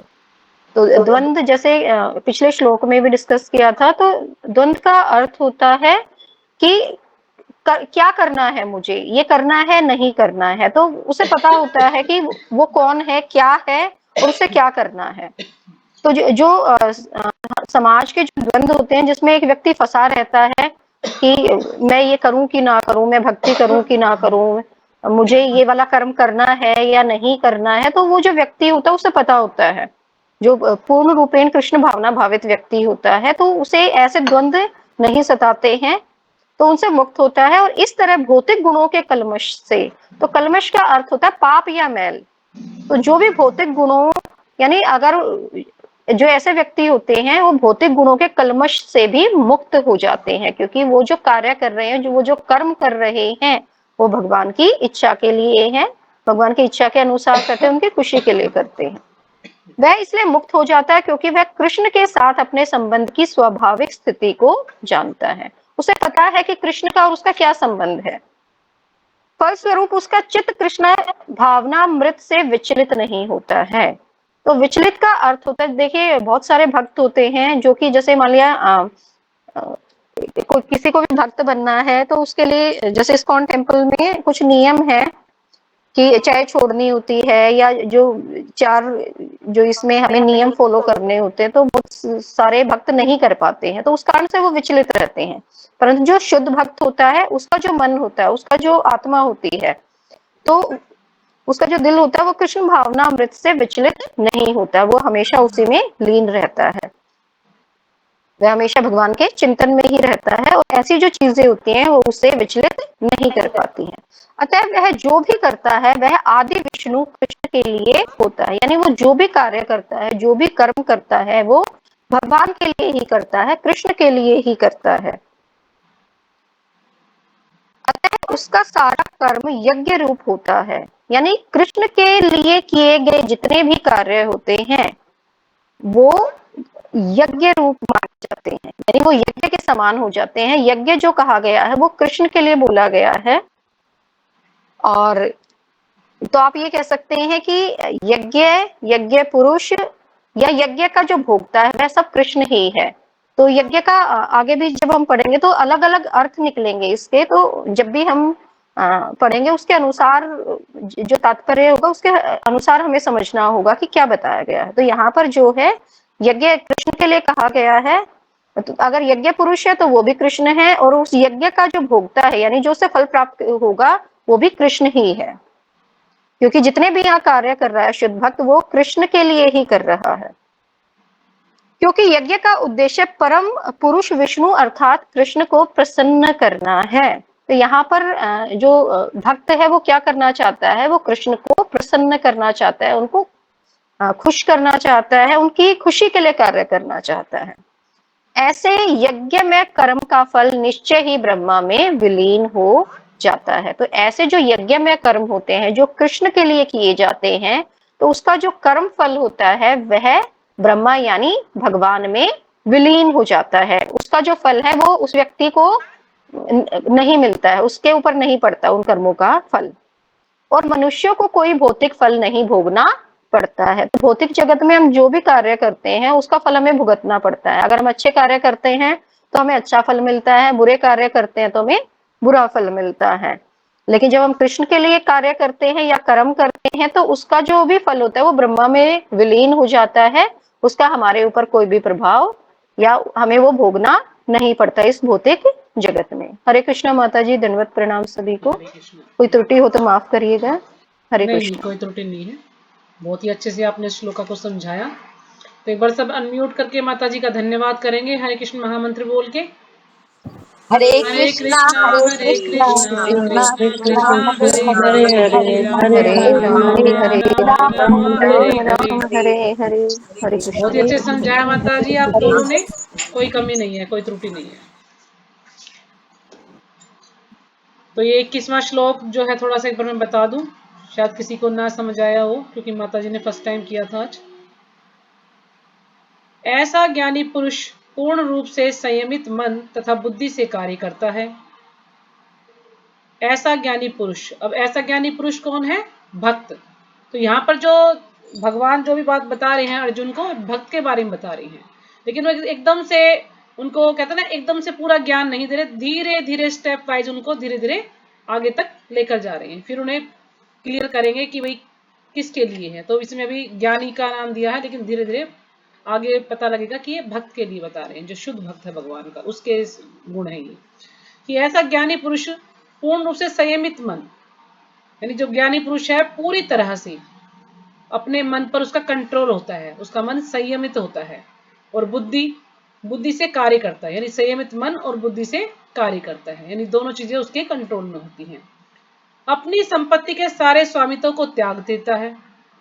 तो द्वंद्व जैसे पिछले श्लोक में भी डिस्कस किया था, तो द्वंद्व का अर्थ होता है कि क्या करना है, मुझे ये करना है नहीं करना है। तो उसे पता होता है कि वो कौन है, क्या है और उसे क्या करना है। तो जो समाज के जो द्वंद्व होते हैं, जिसमें एक व्यक्ति फंसा रहता है कि मैं ये करूं कि ना करूं, मैं भक्ति करूं कि ना करूं, मुझे ये वाला कर्म करना है या नहीं करना है, तो वो जो व्यक्ति होता है उसे पता होता है। जो पूर्ण रूपेण कृष्ण भावना भावित व्यक्ति होता है, तो उसे ऐसे द्वंद्व नहीं सताते हैं, तो उनसे मुक्त होता है। और इस तरह भौतिक गुणों के कलमश से, तो कलमश का अर्थ होता है पाप या मैल। तो जो भी भौतिक गुणों, यानी अगर जो ऐसे व्यक्ति होते हैं वो भौतिक गुणों के कलमश से भी मुक्त हो जाते हैं, क्योंकि वो जो कार्य कर रहे हैं, वो जो कर्म कर रहे हैं, वो भगवान की इच्छा के लिए है, भगवान की इच्छा के अनुसार करते हैं, उनकी खुशी के लिए करते हैं। वह इसलिए मुक्त हो जाता है क्योंकि वह कृष्ण के साथ अपने संबंध की स्वाभाविक स्थिति को जानता है। उसे पता है कि कृष्ण का और उसका क्या संबंध है। फलस्वरूप उसका चित्त कृष्ण भावनामृत से विचलित नहीं होता है। तो विचलित का अर्थ होता है, देखिए बहुत सारे भक्त होते हैं जो कि जैसे मान लिया किसी को भी भक्त बनना है, तो उसके लिए जैसे इस्कॉन टेम्पल में कुछ नियम है कि चाहे छोड़नी होती है या जो चार जो इसमें हमें नियम फॉलो करने होते हैं, तो बहुत सारे भक्त नहीं कर पाते हैं, तो उस कारण से वो विचलित रहते हैं। परंतु जो शुद्ध भक्त होता है, उसका जो मन होता है, उसका जो आत्मा होती है, तो उसका जो दिल होता है वो कृष्ण भावना अमृत से विचलित नहीं होता, वो हमेशा उसी में लीन रहता है, वह हमेशा भगवान के चिंतन में ही रहता है, और ऐसी जो चीजें होती हैं वो उसे विचलित नहीं कर पाती हैं। अतः वह जो भी करता है वह आदि विष्णु कृष्ण के लिए होता है, यानी वो जो भी कार्य करता है, जो भी कर्म करता है, वो भगवान के लिए ही करता है, कृष्ण के लिए ही करता है। अतः उसका सारा कर्म यज्ञ रूप होता है, यानी कृष्ण के लिए किए गए जितने भी कार्य होते हैं वो यज्ञ रूप माने जाते हैं, यानी वो यज्ञ के समान हो जाते हैं। यज्ञ जो कहा गया है वो कृष्ण के लिए बोला गया है, और तो आप ये कह सकते हैं कि यज्ञ पुरुष या यज्ञ का जो भोक्ता है वह सब कृष्ण ही है। तो यज्ञ का आगे भी जब हम पढ़ेंगे तो अलग अलग अर्थ निकलेंगे इसके, तो जब भी हम पढ़ेंगे उसके अनुसार जो तात्पर्य होगा उसके अनुसार हमें समझना होगा कि क्या बताया गया है। तो यहाँ पर जो है यज्ञ कृष्ण के लिए कहा गया है, तो अगर यज्ञ पुरुष है तो वो भी कृष्ण है, और उस यज्ञ का जो भोक्ता है यानी जो उसे फल प्राप्त होगा वो भी कृष्ण ही है, क्योंकि जितने भी यहाँ कार्य कर रहा है शुद्ध भक्त वो कृष्ण के लिए ही कर रहा है, क्योंकि यज्ञ का उद्देश्य परम पुरुष विष्णु अर्थात कृष्ण को प्रसन्न करना है। तो यहाँ पर जो भक्त है वो क्या करना चाहता है, वो कृष्ण को प्रसन्न करना चाहता है, उनको खुश करना चाहता है, उनकी खुशी के लिए कार्य करना चाहता है। ऐसे यज्ञ में कर्म का फल निश्चय ही ब्रह्मा में विलीन हो जाता है। तो ऐसे जो यज्ञ में कर्म होते हैं जो कृष्ण के लिए किए जाते हैं, तो उसका जो कर्म फल होता है वह ब्रह्मा यानी भगवान में विलीन हो जाता है। उसका जो फल है वो उस व्यक्ति को नहीं मिलता है, उसके ऊपर नहीं पड़ता उन कर्मों का फल, और मनुष्यों को कोई भौतिक फल नहीं भोगना पड़ता है। तो भौतिक जगत में हम जो भी कार्य करते हैं उसका फल हमें भुगतना पड़ता है। अगर हम अच्छे कार्य करते हैं तो हमें अच्छा फल मिलता है, बुरे कार्य करते हैं तो हमें बुरा फल मिलता है। लेकिन जब हम कृष्ण के लिए कार्य करते हैं या कर्म करते हैं तो उसका जो भी फल होता है वो ब्रह्मा में विलीन हो जाता है, उसका हमारे ऊपर कोई भी प्रभाव या हमें वो भोगना नहीं पड़ता इस भौतिक जगत में। हरे कृष्णा माता जी, दंडवत प्रणाम सभी को। हरे कृष्ण। कोई त्रुटि हो तो माफ करिएगा। हरे नहीं कृष्ण। कोई त्रुटि नहीं है, बहुत ही अच्छे से आपने श्लोका को समझाया। तो एक बार सब अनम्यूट करके माता जी का धन्यवाद करेंगे हरे कृष्ण महामंत्र बोल के। हरे हरे कृष्णा कृष्णा कृष्णा कृष्णा कृष्णा कृष्णा हरे हरे हरे हरे हरे हरे हरे राम राम राम हरे राम राम राम हरे हरे। राम हरे हरे। हरे बहुत ही कृष्ण। अच्छे से समझाया माता जी आप दोनों ने, कोई कमी नहीं है, कोई त्रुटि नहीं है। तो ये 21वां श्लोक जो है थोड़ा सा एक बार मैं बता दूं, शायद किसी को ना समझ आया हो क्योंकि माता जी ने फर्स्ट टाइम किया था आज। ऐसा ज्ञानी पुरुष पूर्ण रूप से संयमित मन तथा बुद्धि से कार्य करता है। ऐसा ज्ञानी पुरुष, अब ऐसा ज्ञानी पुरुष कौन है? भक्त। तो यहाँ पर जो भगवान जो भी बात बता रहे हैं अर्जुन को, भक्त के बारे में बता रही हैं, लेकिन वो एकदम से उनको कहते हैं ना, एकदम से पूरा ज्ञान नहीं दे रहे, धीरे धीरे स्टेप वाइज उनको धीरे धीरे आगे तक लेकर जा रहे हैं। फिर उन्हें क्लियर करेंगे कि भाई किसके लिए है। तो इसमें अभी ज्ञानी का नाम दिया है, लेकिन धीरे धीरे आगे पता लगेगा कि ये भक्त के लिए बता रहे हैं, जो शुद्ध भक्त है भगवान का, उसके गुण है ये। कि ऐसा ज्ञानी पुरुष पूर्ण रूप से संयमित मन, यानी जो ज्ञानी पुरुष है पूरी तरह से अपने मन पर उसका कंट्रोल होता है, उसका मन संयमित होता है, और बुद्धि से कार्य करता है, यानी संयमित मन और बुद्धि से कार्य करता है, यानी दोनों चीजें उसके कंट्रोल में होती हैं। अपनी संपत्ति के सारे स्वामित्व को त्याग देता है,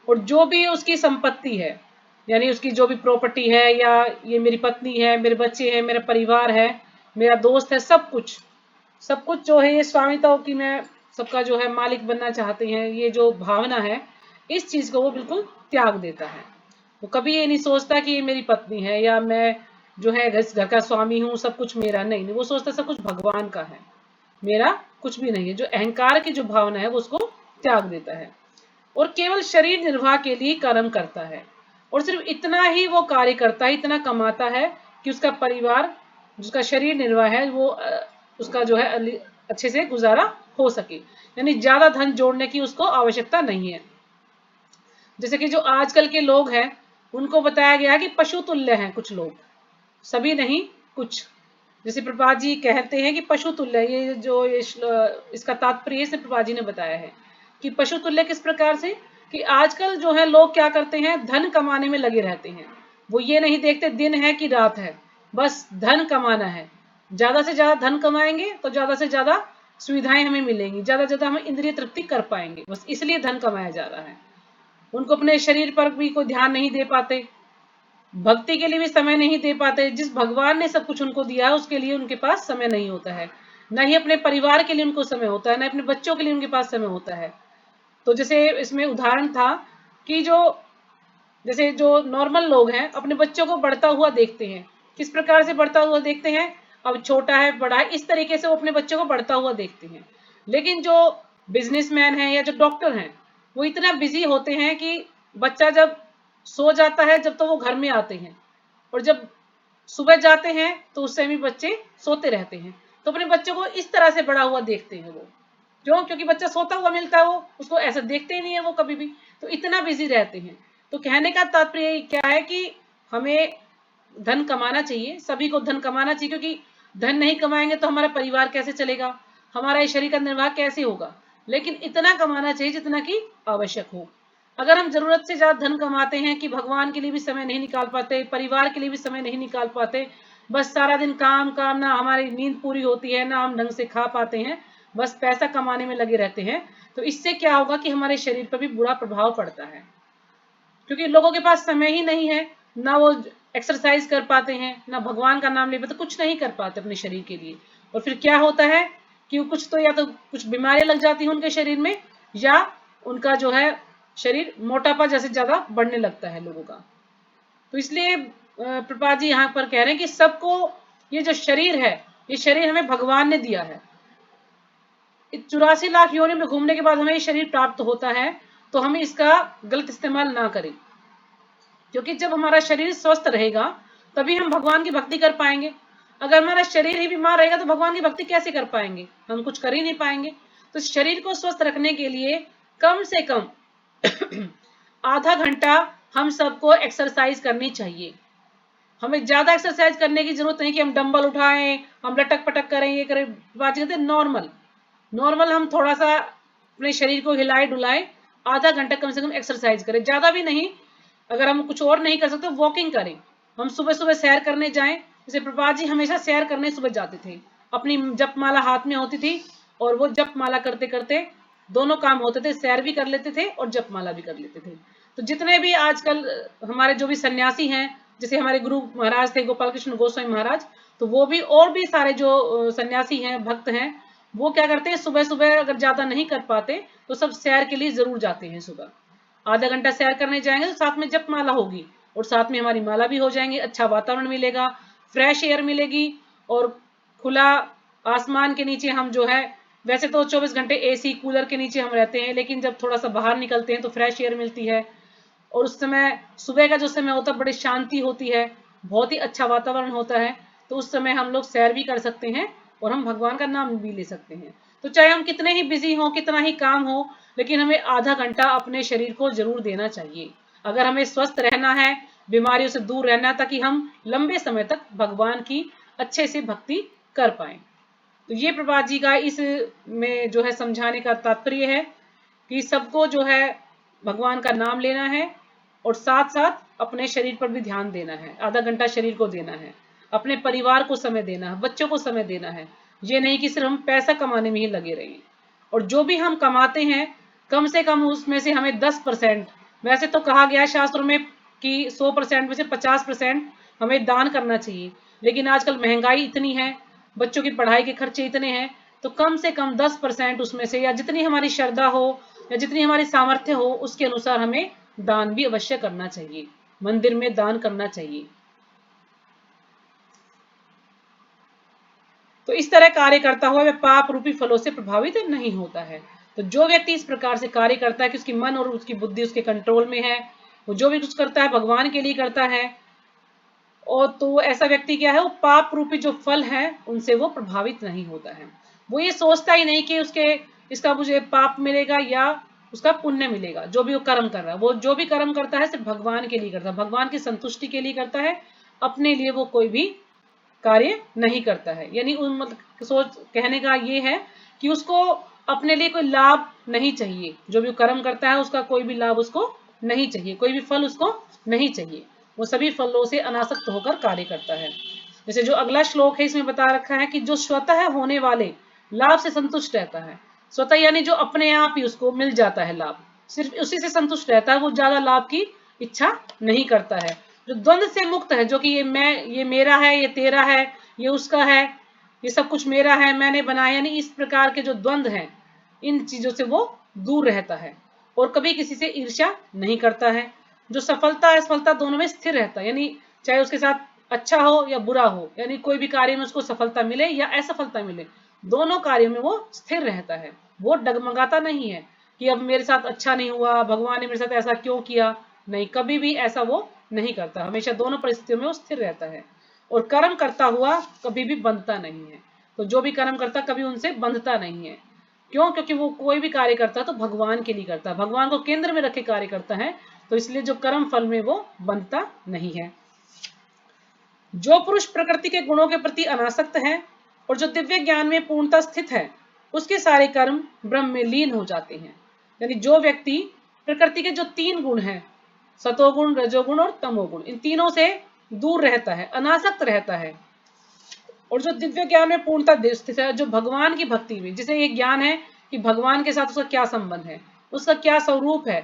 और जो भी उसकी संपत्ति है, यानी उसकी जो भी प्रॉपर्टी है, या ये मेरी पत्नी है, मेरे बच्चे हैं, मेरा परिवार है, मेरा दोस्त है, सब कुछ जो है ये स्वामित्व की, मैं सबका जो है मालिक बनना चाहते हैं, ये जो भावना है, इस चीज को वो बिल्कुल त्याग देता है। वो कभी ये नहीं सोचता कि ये मेरी पत्नी है या मैं जो है घर का स्वामी हूँ, सब कुछ मेरा, नहीं, वो सोचता सब कुछ भगवान का है, मेरा कुछ भी नहीं है। जो अहंकार की जो भावना है वो उसको त्याग देता है, और केवल शरीर निर्वाह के लिए कर्म करता है, और सिर्फ इतना ही वो कार्य करता है, इतना कमाता है कि उसका परिवार, जिसका शरीर निर्वाह है, वो उसका जो है अच्छे से गुजारा हो सके, यानी ज्यादा धन जोड़ने की उसको आवश्यकता नहीं है। जैसे कि जो आजकल के लोग हैं उनको बताया गया कि पशु तुल्य हैं कुछ लोग, सभी नहीं कुछ। जैसे प्रभुपाद जी कहते हैं कि पशु तुल्य, ये जो इसका तात्पर्य से प्रभुपाद जी ने बताया है कि पशु तुल्य किस प्रकार से, कि आजकल जो है लोग क्या करते हैं, धन कमाने में लगे रहते हैं। वो ये नहीं देखते दिन है कि रात है, बस धन कमाना है। ज्यादा से ज्यादा धन कमाएंगे तो ज्यादा से ज्यादा सुविधाएं हमें मिलेंगी, ज्यादा से ज्यादा हम इंद्रिय तृप्ति कर पाएंगे, बस इसलिए धन कमाया जा रहा है। उनको अपने शरीर पर भी कोई ध्यान नहीं दे पाते, भक्ति के लिए भी समय नहीं दे पाते। जिस भगवान ने सब कुछ उनको दिया है उसके लिए उनके पास समय नहीं होता है, न ही अपने परिवार के लिए उनको समय होता है, न अपने बच्चों के लिए उनके पास समय होता है। तो जैसे इसमें उदाहरण था कि जैसे जो नॉर्मल लोग हैं अपने बच्चों को बढ़ता हुआ देखते हैं, किस प्रकार से बढ़ता हुआ देखते हैं, अब छोटा है बड़ा है इस तरीके से वो अपने बच्चों को बढ़ता हुआ देखते हैं। लेकिन जो बिजनेसमैन है या जो डॉक्टर हैं वो इतना बिजी होते हैं कि बच्चा जब सो जाता है जब तो वो घर में आते हैं, और जब सुबह जाते हैं तो उस समय बच्चे सोते रहते हैं। तो अपने बच्चों को इस तरह से बड़ा हुआ देखते हैं वो, क्यों? क्योंकि बच्चा सोता हुआ मिलता है, वो उसको ऐसे देखते ही नहीं है वो कभी भी, तो इतना बिजी रहते हैं। तो कहने का तात्पर्य क्या है कि हमें धन कमाना चाहिए, सभी को धन कमाना चाहिए, क्योंकि धन नहीं कमाएंगे तो हमारा परिवार कैसे चलेगा, हमारा इस शरीर का निर्वाह कैसे होगा। लेकिन इतना कमाना चाहिए जितना कि आवश्यक हो। अगर हम जरूरत से ज्यादा धन कमाते हैं कि भगवान के लिए भी समय नहीं निकाल पाते, परिवार के लिए भी समय नहीं निकाल पाते, बस सारा दिन काम काम, ना हमारी नींद पूरी होती है, ना हम ढंग से खा पाते हैं, बस पैसा कमाने में लगे रहते हैं, तो इससे क्या होगा कि हमारे शरीर पर भी बुरा प्रभाव पड़ता है। क्योंकि लोगों के पास समय ही नहीं है, ना वो एक्सरसाइज कर पाते हैं, ना भगवान का नाम ले पाते, कुछ नहीं कर पाते अपने शरीर के लिए। और फिर क्या होता है कि कुछ तो या तो कुछ बीमारियां लग जाती हैं उनके शरीर में, या उनका जो है शरीर मोटापा जैसे ज्यादा बढ़ने लगता है लोगों का। तो इसलिए प्रभुपाद जी यहाँ पर कह रहे हैं कि सबको ये जो शरीर है, ये शरीर हमें भगवान ने दिया है। 84 लाख योनि में घूमने के बाद हमें ये शरीर प्राप्त होता है, तो हम इसका गलत इस्तेमाल ना करें। क्योंकि जब हमारा शरीर स्वस्थ रहेगा तभी हम भगवान की भक्ति कर पाएंगे। अगर हमारा शरीर ही बीमार रहेगा तो भगवान की भक्ति कैसे कर पाएंगे, हम कुछ कर ही नहीं पाएंगे। तो शरीर को स्वस्थ रखने के लिए कम से कम आधा घंटा हम सबको एक्सरसाइज करनी चाहिए। हमें ज्यादा एक्सरसाइज करने की जरूरत नहीं कि हम डंबल उठाएं, हम लटक पटक करें, ये करें। बात कहते हैं नॉर्मल हम थोड़ा सा अपने शरीर को हिलाए डुलाए, आधा घंटा कम से कम एक्सरसाइज करें, ज्यादा भी नहीं। अगर हम कुछ और नहीं कर सकते वॉकिंग करें, हम सुबह सुबह सैर करने जाएं। जैसे प्रभुपाद जी हमेशा सैर करने सुबह जाते थे, अपनी जप माला हाथ में होती थी और वो जप माला करते करते दोनों काम होते थे, सैर भी कर लेते थे और जप माला भी कर लेते थे। तो जितने भी आजकल हमारे जो भी सन्यासी हैं, जैसे हमारे गुरु महाराज थे गोपाल कृष्ण गोस्वामी महाराज, तो वो भी और भी सारे जो सन्यासी हैं, भक्त हैं, वो क्या करते हैं सुबह सुबह अगर ज्यादा नहीं कर पाते तो सब सैर के लिए जरूर जाते हैं। सुबह आधा घंटा सैर करने जाएंगे तो साथ में जप माला होगी और साथ में हमारी माला भी हो जाएंगे, अच्छा वातावरण मिलेगा, फ्रेश एयर मिलेगी, और खुला आसमान के नीचे हम जो है, वैसे तो 24 घंटे एसी कूलर के नीचे हम रहते हैं, लेकिन जब थोड़ा सा बाहर निकलते हैं तो फ्रेश एयर मिलती है। और उस समय सुबह का जो समय होता है बड़ी शांति होती है, बहुत ही अच्छा वातावरण होता है। तो उस समय हम लोग सैर भी कर सकते हैं और हम भगवान का नाम भी ले सकते हैं। तो चाहे हम कितने ही बिजी हों, कितना ही काम हो, लेकिन हमें आधा घंटा अपने शरीर को जरूर देना चाहिए, अगर हमें स्वस्थ रहना है, बीमारियों से दूर रहना है, ताकि हम लंबे समय तक भगवान की अच्छे से भक्ति कर पाए। तो ये प्रभुपाद जी का इस में जो है समझाने का तात्पर्य है कि सबको जो है भगवान का नाम लेना है और साथ साथ अपने शरीर पर भी ध्यान देना है, आधा घंटा शरीर को देना है, अपने परिवार को समय देना है, बच्चों को समय देना है। ये नहीं कि सिर्फ हम पैसा कमाने में ही लगे रहें। और जो भी हम कमाते हैं कम से कम उसमें से हमें 10%, वैसे तो कहा गया शास्त्रों में कि 100% में से 50% हमें दान करना चाहिए, लेकिन आजकल महंगाई इतनी है, बच्चों की पढ़ाई के खर्चे इतने हैं, तो कम से कम 10% उसमें से, या जितनी हमारी श्रद्धा हो या जितनी हमारी सामर्थ्य हो उसके अनुसार हमें दान भी अवश्य करना चाहिए, मंदिर में दान करना चाहिए। तो इस तरह कार्य करता हुआ वह पाप रूपी फलों से प्रभावित नहीं होता है। तो जो व्यक्ति इस प्रकार से कार्य करता है कि उसकी मन और उसकी बुद्धि उसके कंट्रोल में है, वो जो भी कुछ करता है भगवान के लिए करता है, और तो ऐसा व्यक्ति क्या है, वो पाप रूपी जो फल है उनसे वो प्रभावित नहीं होता है। वो ये सोचता ही नहीं कि इसका मुझे पाप मिलेगा या उसका पुण्य मिलेगा। जो भी वो कर्म कर रहा है, वो जो भी कर्म करता है सिर्फ भगवान के लिए करता है, भगवान की संतुष्टि के लिए करता है, अपने लिए वो कोई भी कार्य नहीं करता है। यानी उन मतलब सोच कहने का ये है कि उसको अपने लिए कोई लाभ नहीं चाहिए, जो भी कर्म करता है उसका कोई भी लाभ उसको नहीं चाहिए, कोई भी फल उसको नहीं चाहिए, वो सभी फलों से अनासक्त होकर कार्य करता है। जैसे जो अगला श्लोक है इसमें बता रखा है कि जो स्वतः होने वाले लाभ से संतुष्ट रहता है, स्वतः यानी जो अपने आप ही उसको मिल जाता है लाभ, सिर्फ उसी से संतुष्ट रहता है, वो ज्यादा लाभ की इच्छा नहीं करता है। जो द्वंद से मुक्त है, जो कि ये मैं, ये मेरा है, ये तेरा है, ये उसका है, ये सब कुछ मेरा है, मैंने बनाया, यानी इस प्रकार के जो द्वंद हैं, इन चीजों से वो दूर रहता है और कभी किसी से ईर्ष्या नहीं करता है। जो सफलता असफलता दोनों में स्थिर रहता है, यानी चाहे उसके साथ अच्छा हो या बुरा हो, यानी कोई भी कार्य में उसको सफलता मिले या असफलता मिले, दोनों कार्यों में वो स्थिर रहता है। वो डगमगाता नहीं है कि अब मेरे साथ अच्छा नहीं हुआ, भगवान ने मेरे साथ ऐसा क्यों किया, नहीं, कभी भी ऐसा वो नहीं करता, हमेशा दोनों परिस्थितियों में वो स्थिर रहता है। और कर्म करता हुआ कभी भी बंधता नहीं है। तो जो भी कर्म करता कभी उनसे बंधता नहीं है। क्यों? क्योंकि वो कोई भी कार्य करता है तो भगवान के लिए करता है, भगवान को केंद्र में रखे कार्य करता है, तो इसलिए जो कर्म फल में वो बंधता नहीं है। जो पुरुष प्रकृति के गुणों के प्रति अनासक्त है और जो दिव्य ज्ञान में पूर्णता स्थित है, उसके सारे कर्म ब्रह्म में लीन हो जाते हैं। यानी जो व्यक्ति प्रकृति के जो 3 गुण हैं, सतोगुण, रजोगुण और तमोगुण, इन तीनों से दूर रहता है, अनासक्त रहता है, और जो दिव्य ज्ञान में पूर्णता स्थित है, जो भगवान की भक्ति में, जिसे ये ज्ञान है कि भगवान के साथ उसका क्या संबंध है, उसका क्या स्वरूप है,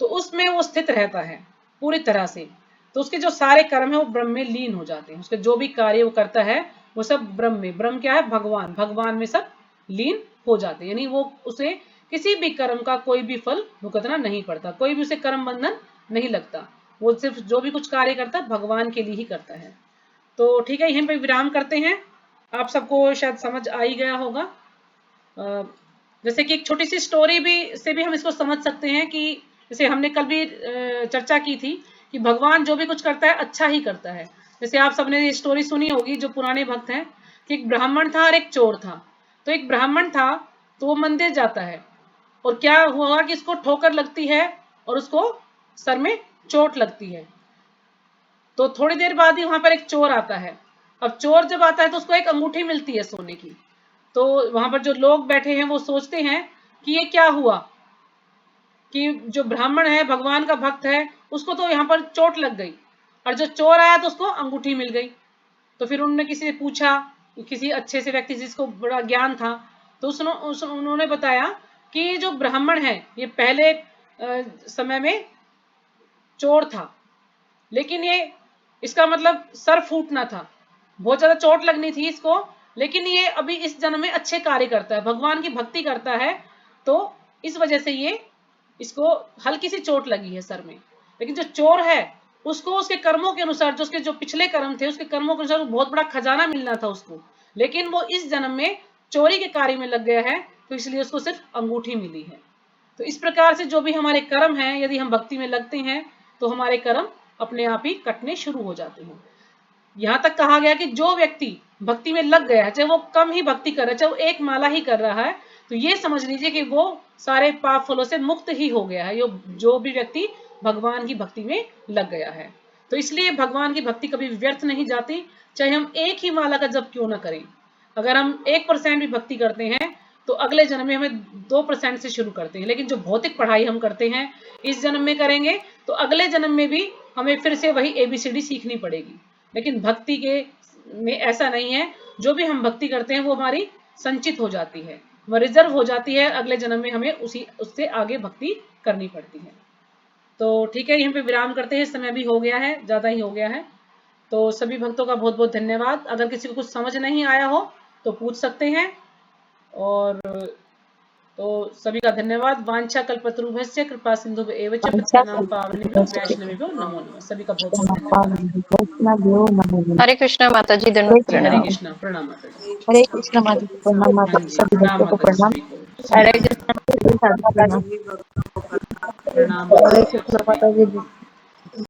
तो उसमें वो स्थित रहता है पूरी तरह से, तो उसके जो सारे कर्म है वो ब्रह्म में लीन हो जाते हैं। उसके जो भी कार्य वो करता है वो सब ब्रह्म में, ब्रह्म क्या है? भगवान, भगवान में सब लीन हो जाते हैं। यानी वो उसे किसी भी कर्म का कोई भी फल भुगतना नहीं पड़ता, कोई भी उसे कर्म बंधन नहीं लगता, वो सिर्फ जो भी कुछ कार्य करता है भगवान के लिए ही करता है। तो ठीक है, यहीं पे विराम करते हैं। आप सबको शायद समझ आ ही गया होगा। जैसे कि एक छोटी सी स्टोरी से भी हम इसको समझ सकते हैं कि जैसे हमने कल भी चर्चा की थी कि भगवान जो भी कुछ करता है अच्छा ही करता है। जैसे आप सबने ये स्टोरी सुनी होगी, जो पुराने भक्त हैं, कि एक ब्राह्मण था और एक चोर था। तो एक ब्राह्मण था तो वो मंदिर जाता है और क्या हुआ कि इसको ठोकर लगती है और उसको सर में चोट लगती है। तो थोड़ी देर बाद ही वहां पर एक चोर आता है। अब चोर जब आता है तो उसको एक अंगूठी मिलती है सोने की। तो वहां पर जो लोग बैठे हैं वो सोचते हैं कि ये क्या हुआ कि जो ब्राह्मण है, भगवान का भक्त है, उसको तो यहाँ पर चोट लग गई और जो चोर आया तो उसको अंगूठी मिल गई। तो फिर उन्होंने किसी से पूछा, किसी अच्छे से व्यक्ति जिसको बड़ा ज्ञान था, तो उन्होंने बताया कि ये जो ब्राह्मण है ये पहले समय में चोर था, लेकिन ये इसका मतलब सर फूटना था, बहुत ज्यादा चोट लगनी थी इसको, लेकिन ये अभी इस जन्म में अच्छे कार्य करता है, भगवान की भक्ति करता है, तो इस वजह से ये इसको हल्की सी चोट लगी है सर में। लेकिन जो चोर है उसको उसके कर्मों के अनुसार, जो उसके जो पिछले कर्म थे उसके कर्मों के अनुसार बहुत बड़ा खजाना मिलना था उसको, लेकिन वो इस जन्म में चोरी के कार्य में लग गया है, तो इसलिए उसको सिर्फ अंगूठी मिली है। तो इस प्रकार से जो भी हमारे कर्म हैं, यदि हम भक्ति में लगते हैं तो हमारे कर्म अपने आप ही कटने शुरू हो जाते हैं। यहां तक कहा गया कि जो व्यक्ति भक्ति में लग गया है, चाहे वो कम ही भक्ति कर रहा है, चाहे वो एक माला ही कर रहा है, तो ये समझ लीजिए कि वो सारे पाप फलों से मुक्त ही हो गया है, जो भी व्यक्ति भगवान की भक्ति में लग गया है। तो इसलिए भगवान की भक्ति कभी व्यर्थ नहीं जाती, चाहे हम एक ही माला का जप क्यों ना करें। अगर हम 1% भी भक्ति करते हैं तो अगले जन्म में हमें 2% से शुरू करते हैं, लेकिन जो भौतिक पढ़ाई हम करते हैं इस जन्म में करेंगे तो अगले जन्म में भी हमें फिर से वही ABCD सीखनी पड़ेगी। लेकिन भक्ति के में ऐसा नहीं है, जो भी हम भक्ति करते हैं वो हमारी संचित हो जाती है, वो रिजर्व हो जाती है, अगले जन्म में हमें उससे आगे भक्ति करनी पड़ती है। तो ठीक है, यहीं पे विराम करते हैं, समय भी हो गया है, ज़्यादा ही हो गया है। तो सभी भक्तों का बहुत बहुत धन्यवाद। अगर किसी को कुछ समझ नहीं आया हो तो पूछ सकते हैं, और तो सभी का धन्यवाद। वांछा कल्पतरुभ्यश्च कृपा सिंधुभ्य एव च पतितानां पावनेभ्यो वैष्णवेभ्यो नमो नमः। सभी का बहुत बहुत धन्यवाद। हरे कृष्णा माता जी, धन्यवाद, हरे प्रणाम। कृष्णा, प्रणाम माता जी। हरे कृष्ण माता जी, प्रणाम माता हाँ जी, जी, सभी प्रणाम भक्तों को माता जी प्रणाम। सभी को। हरे कृष्ण प्रणाम हरे माता जी। कृष्ण माता जी।